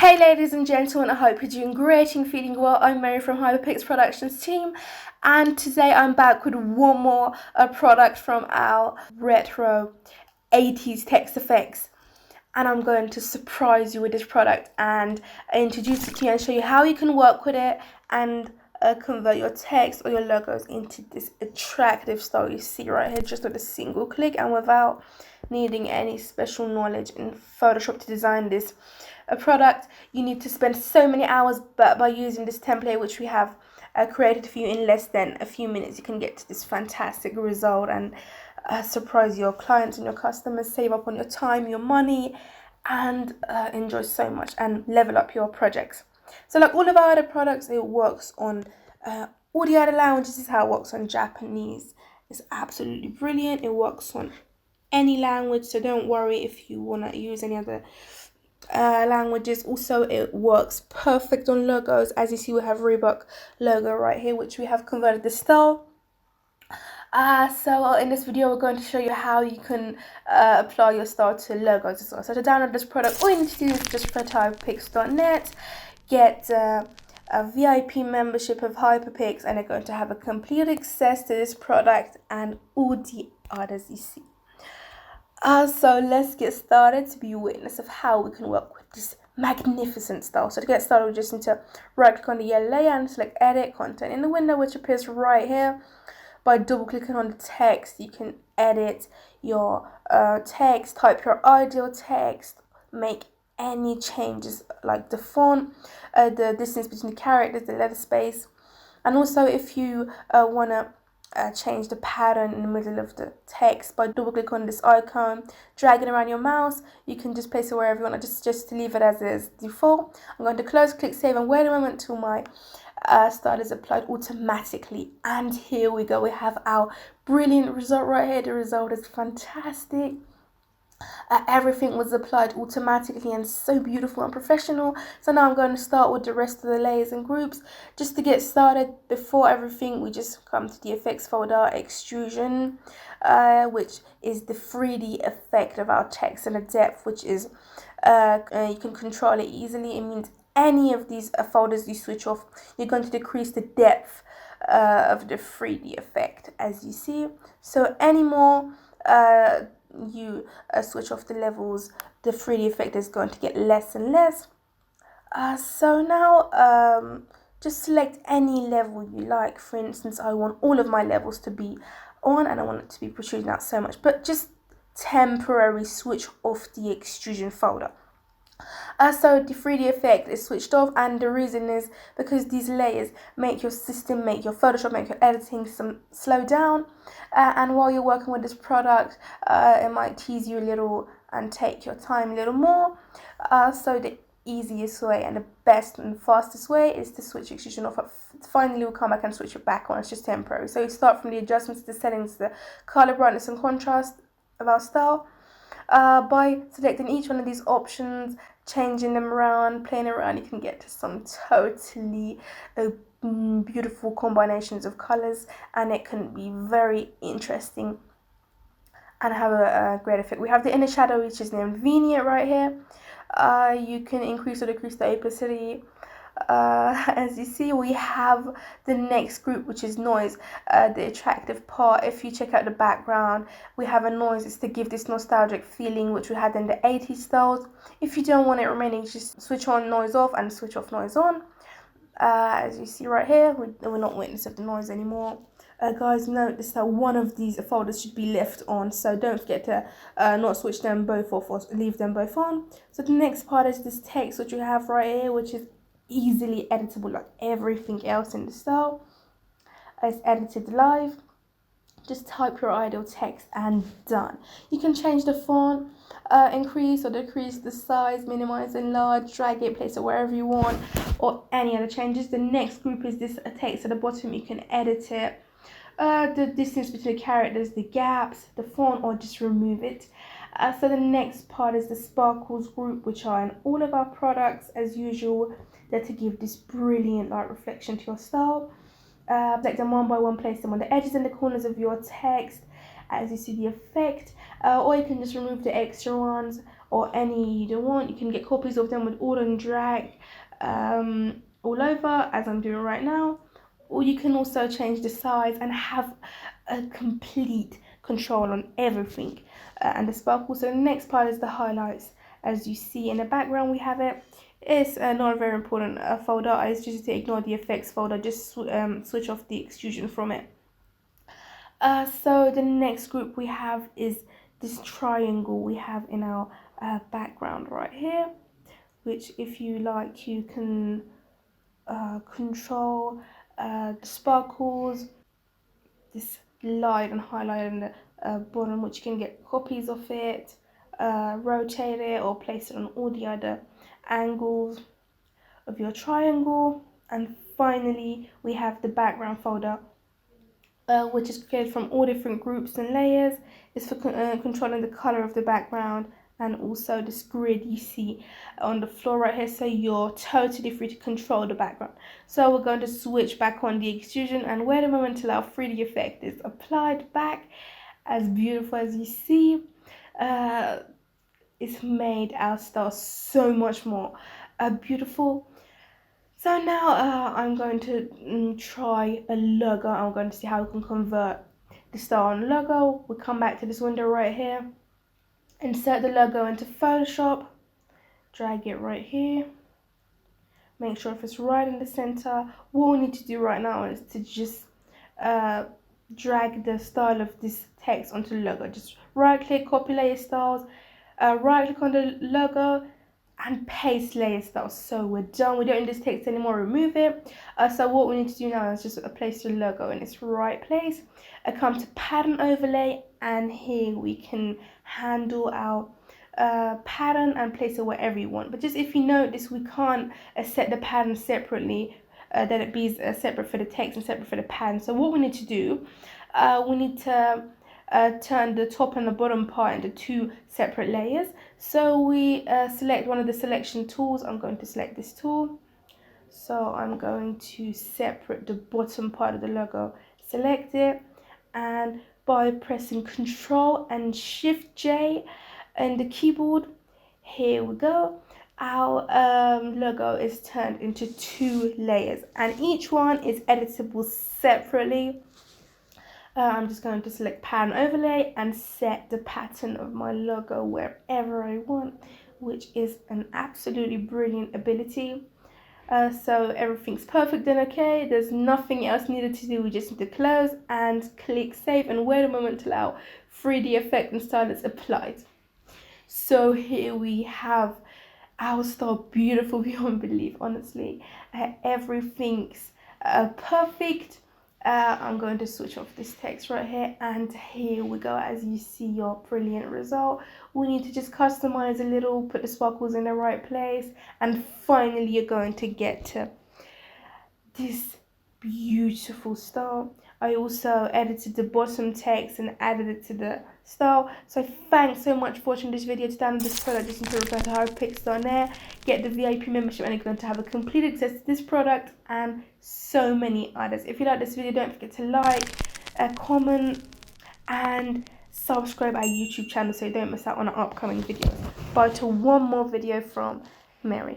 Hey ladies and gentlemen, I hope you're doing great and feeling well. I'm Mary from Hyperpix Productions team, and today I'm back with one more product from our retro 80s text effects, and I'm going to surprise you with this product and introduce it to you and show you how you can work with it and convert your text or your logos into this attractive style you see right here, just with a single click and without needing any special knowledge in Photoshop to design this product. You need to spend so many hours, but by using this template which we have created for you in less than a few minutes, you can get to this fantastic result and surprise your clients and your customers, save up on your time, your money, and enjoy so much and level up your projects. So like all of our other products, it works on all the other languages. This is how it works on Japanese. It's absolutely brilliant. It works on any language, so don't worry if you want to use any other languages. Also, it works perfect on logos. As you see, we have Reebok logo right here, which we have converted the style. So in this video, we're going to show you how you can apply your style to logos as well. So to download this product, all you need to do is just go to hyperpix.net, get a VIP membership of Hyperpix, and you're going to have a complete access to this product and all the others you see. So let's get started to be a witness of how we can work with this magnificent style. So to get started, we just need to right click on the yellow layer and select edit content in the window, which appears right here. By double clicking on the text, you can edit your text, type your ideal text, make any changes like the font, the distance between the characters, the letter space, and also if you want to change the pattern in the middle of the text, by double click on this icon, dragging around your mouse, you can just place it wherever you want. Just to leave it as is default. I'm going to close, click save, and wait a moment until my style is applied automatically. And here we go, we have our brilliant result right here. The result is fantastic. Everything was applied automatically and so beautiful and professional. So now I'm going to start with the rest of the layers and groups. Just to get started, before everything, we just come to the effects folder, extrusion, which is the 3D effect of our text, and the depth, which is you can control it easily. It means any of these folders you switch off, you're going to decrease the depth of the 3D effect, as you see. So any more you switch off the levels, the 3D effect is going to get less and less. So now just select any level you like. For instance, I want all of my levels to be on and I want it to be protruding out so much, but just temporarily switch off the extrusion folder. So the 3D effect is switched off, and the reason is because these layers make your system, make your Photoshop, make your editing slow down, and while you're working with this product, it might tease you a little and take your time a little more. So the easiest way and the best and fastest way is to switch extrusion off. Finally, we'll come back and switch it back on. It's just temporary. So you start from the adjustments, the settings, the color, brightness, and contrast of our style. By selecting each one of these options, changing them around, playing around, you can get to some totally beautiful combinations of colors, and it can be very interesting and have a great effect. We have the inner shadow, which is named Vignette right here. You can increase or decrease the opacity. As you see, we have the next group, which is noise, the attractive part. If you check out the background, we have a noise. It's to give this nostalgic feeling which we had in the 80s styles. If you don't want it remaining, just switch on noise off and switch off noise on. As you see right here, we're not witness of the noise anymore. Guys, notice that one of these folders should be left on, so don't forget to not switch them both off or leave them both on. So the next part is this text which you have right here, which is easily editable like everything else in the style. It's edited live. Just type your ideal text and done. You can change the font, increase or decrease the size, minimize, enlarge, drag it, place it wherever you want, or any other changes. The next group is this text at the bottom. You can edit it, the distance between the characters, the gaps, the font, or just remove it. So the next part is the sparkles group, which are in all of our products as usual. They're to give this brilliant light reflection to your style. Select them one by one, place them on the edges and the corners of your text as you see the effect, or you can just remove the extra ones, or any you don't want, you can get copies of them with order and drag all over, as I'm doing right now. Or you can also change the size and have a complete control on everything. And the sparkle. So the next part is the highlights. As you see in the background, we have it. It's not a very important folder. I just to ignore the effects folder. Just switch off the extrusion from it. So the next group we have is this triangle we have in our background right here, which if you like you can control the sparkles, this light and highlight in the bottom, which you can get copies of it, rotate it or place it on all the other angles of your triangle. And finally we have the background folder, which is created from all different groups and layers. It's for controlling the color of the background, and also this grid you see on the floor right here, so you're totally free to control the background. So we're going to switch back on the extrusion and wait a moment till our 3D effect is applied back. As beautiful as you see, it's made our style so much more beautiful. So now I'm going to try a logo. I'm going to see how we can convert the star on logo. We'll come back to this window right here. Insert the logo into Photoshop. Drag it right here. Make sure if it's right in the center. What we need to do right now is to just drag the style of this text onto the logo. Just right click, copy layer styles. Right click on the logo and paste layer styles. So we're done. We don't need this text anymore. Remove it. So what we need to do now is just place the logo in its right place. Come to pattern overlay, and here we can handle our pattern and place it wherever you want. But just if you notice, we can't set the pattern separately. That it be separate for the text and separate for the pattern. So what we need to do, we need to turn the top and the bottom part into two separate layers. So we select one of the selection tools. I'm going to select this tool. So I'm going to separate the bottom part of the logo, select it, and by pressing Control and Shift J in the keyboard, here we go. Our logo is turned into two layers, and each one is editable separately. I'm just going to select pattern overlay and set the pattern of my logo wherever I want, which is an absolutely brilliant ability. So everything's perfect and okay. There's nothing else needed to do. We just need to close and click save and wait a moment till our 3D effect and style is applied. So here we have our style, beautiful beyond belief, honestly. Everything's perfect. I'm going to switch off this text right here, and here we go. As you see, your brilliant result. We need to just customize a little, put the sparkles in the right place, and finally you're going to get to this beautiful style. I also edited the bottom text and added it to the style. So thanks so much for watching this video. To download this product, just need to refer to HivePixel.net, get the VIP membership, and you're going to have a complete access to this product and so many others. If you like this video, don't forget to like, comment, and subscribe our YouTube channel so you don't miss out on our upcoming videos. Bye to one more video from Mary.